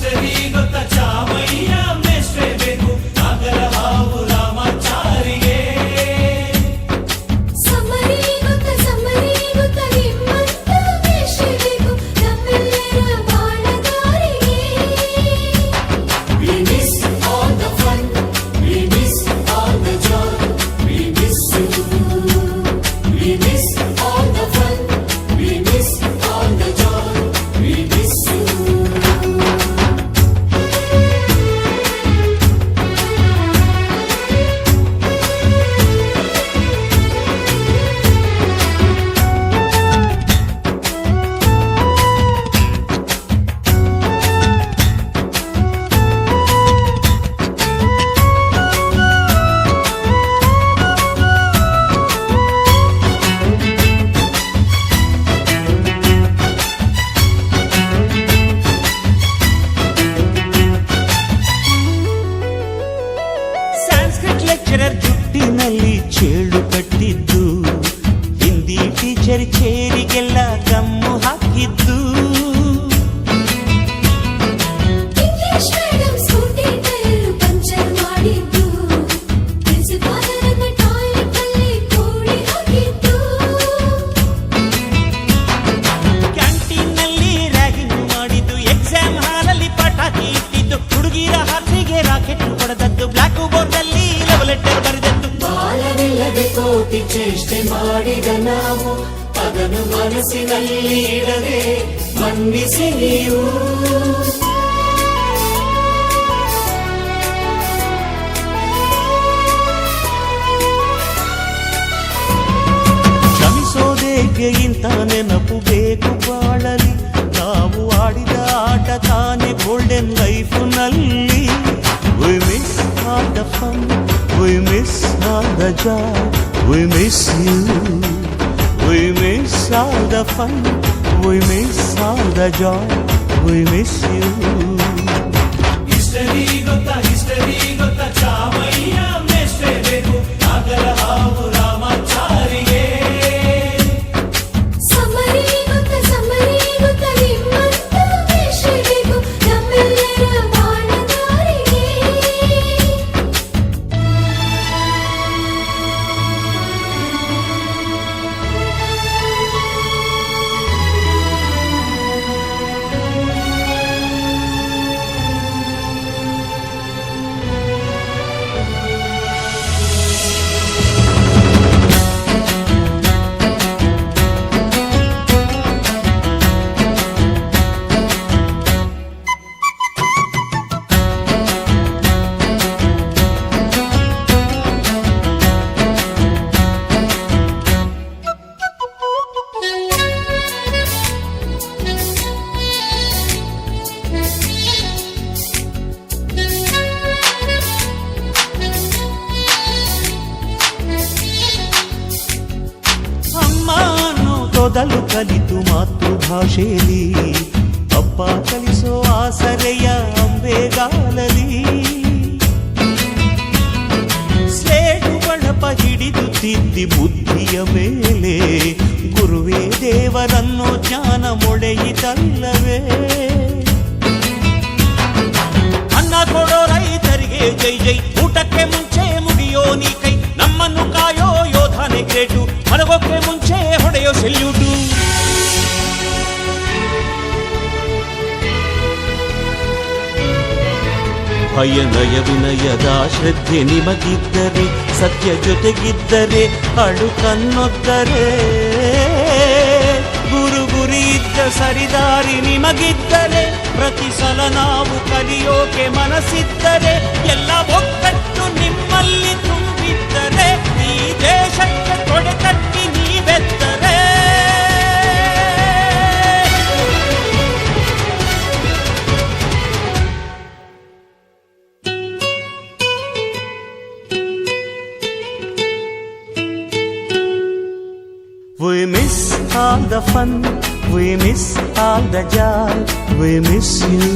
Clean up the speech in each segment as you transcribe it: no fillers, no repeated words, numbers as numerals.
History ಗೊತ್ತ ಚಾಮಯ್ಯ ಮೇಷ್ಟ್ರೇ ಬೇಕು ನಾಗರ ಹಾವು ರಾಮಾಚಾರಿಗೆ. ಸಮ್ಮರಿ ಗೊತ್ತ ನಿಮ್ಮಂತ ಮೇಷ್ಟ್ರೇ ಬೇಕು ನಮ್ಮೆಲ್ಲರ ಬಾಳಗಾರಿಗೆ. We miss all the fun, we miss all the joy, we miss you. We miss all the fun, we miss all the joy, we miss you. Sanskrit lecturer ಜುಟ್ಟಿನಲ್ಲಿ ಚೇಳು ಕಟ್ಟಿದ್ದು, ಹಿಂದಿ ಟೀಚರ್ ಚೇರಿಗೆಲ್ಲ ಗಮ್ಮು ಹಾಕಿದ್ದು, English madam Scooty tyre puncture ಮಾಡಿದ್ದು, ಪ್ರಿನ್ಸಿಪಾಲರನ್ನ toilet ಅಲ್ಲಿ ಕೋಳಿ ಹಾಕಿದ್ದು, ಕ್ಯಾಂಟೀನ್ನಲ್ಲಿ ರ್ಯಾಗಿಂಗ್ ಮಾಡಿದ್ದು, ಎಕ್ಸಾಮ್ ಹಾಲಲ್ಲಿ ಪಟಾಕಿ ಇಟ್ಟಿದ್ದು, ಹುಡುಗಿರ ಹಾಸಿಗೆ ರಾಕೆಟ್ ಹೊಡೆದದ್ದು, ಬ್ಲಾಕ್ ಬೋರ್ಡ್ ಅಲ್ಲಿ ಲವ್ ಲೆಟರ್ ಬರೆದದ್ದು. ಬಾಲವಿಲ್ಲದೆ ಕೋಟಿ ಚೇಷ್ಟೆ ಮಾಡಿದ ನಾವು ಅದನ್ನು ಮನಸ್ಸಿನಲ್ಲಿ ಇಡದೆ ಮನ್ನಿಸಿ ನೀವು. ಕ್ಷಮಿಸೋದೇಗೆ ಇಂಥ ನೆನಪು ಬೇಕು ಬಾಳಲಿ, ನಾವು ಆಡಿದ ಆಟ ತಾನೇ golden ಲೈಫ್ನಲ್ಲಿ. We miss all the fun, we miss all the joy, we miss you. We miss all the fun, we miss all the joy, we miss you. History ಗೊತ್ತ ಚಾಮಯ್ಯ ಮೇಷ್ಟ್ರೇ ಬೇಕು ನಾಗರ ಹಾವು ರಾಮಾಚಾರಿಗೆ. ಸಮ್ಮರಿ ಗೊತ್ತ ನಿಮ್ಮಂತ ಮೇಷ್ಟ್ರೇ ಬೇಕು ನಮ್ಮೆಲ್ಲರ ಬಾಳಗಾರಿಗೆ. ಅಮ್ಮ ಅನ್ನೋದೊದಲು ಕಲಿತು ಮಾತೃಭಾಷೆಯಲ್ಲಿ, ಅಪ್ಪ ಕಲಿಸೋ ಆಸರೆಯ ಅಂಬೆಗಾಲಲಿ, ಸ್ಲೇಟು ಬಳಪ ಹಿಡಿದು ತಿದ್ದಿ ಬುದ್ಧಿಯ ಮೇಲೆ, ಗುರುವೇ ದೇವರನ್ನೋ ಜ್ಞಾನ ಮೊಳೆಯಿತಲ್ಲವೇ. ಅನ್ನ ಕೊಡೋ ರೈತರಿಗೆ ಜೈ ಜೈ, ಊಟಕ್ಕೆ ಮುಂಚೆ ಮುಗಿಯೋ ನೀ ಕೈ, ನಮ್ಮನ್ನು ಕಾಯೋ ಯೋಧನೆ ಗ್ರೇಟು, ಮಲಗೋಕೆ ಮುಂಚೆ ಹೊಡೆಯೋ ಸೆಲ್ಯೂಟು. ಭಯನಯ ವಿನಯದ ಶ್ರದ್ಧೆ ನಿಮಗಿದ್ದರೆ, ಸತ್ಯ ಜೊತೆಗಿದ್ದರೆ, ಅಳು ಕನ್ನೊದ್ದರೆ, ಗುರಿ ಇದ್ದ ಸರಿದಾರಿ ನಿಮಗಿದ್ದರೆ, ಪ್ರತಿ ಸಲ ನಾವು ಕಲಿಯೋಕೆ ಮನಸ್ಸಿದ್ದರೆ, ಎಲ್ಲ ಒಗ್ಗಟ್ಟು ನಿಮ್ಮಲ್ಲಿ ತುಂಬಿದ್ದರೆ, ಈ ದೇಶಕ್ಕೆ ತೊಡೆ ತಟ್ಟಿ ನೀವೆದ್ದರೆ. We miss all the fun, we miss all the joy, we miss you.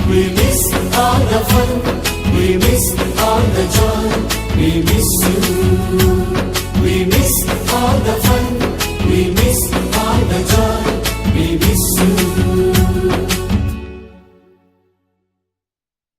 We miss all the fun, we miss all the joy, we miss you. We miss all the fun, we miss all the joy.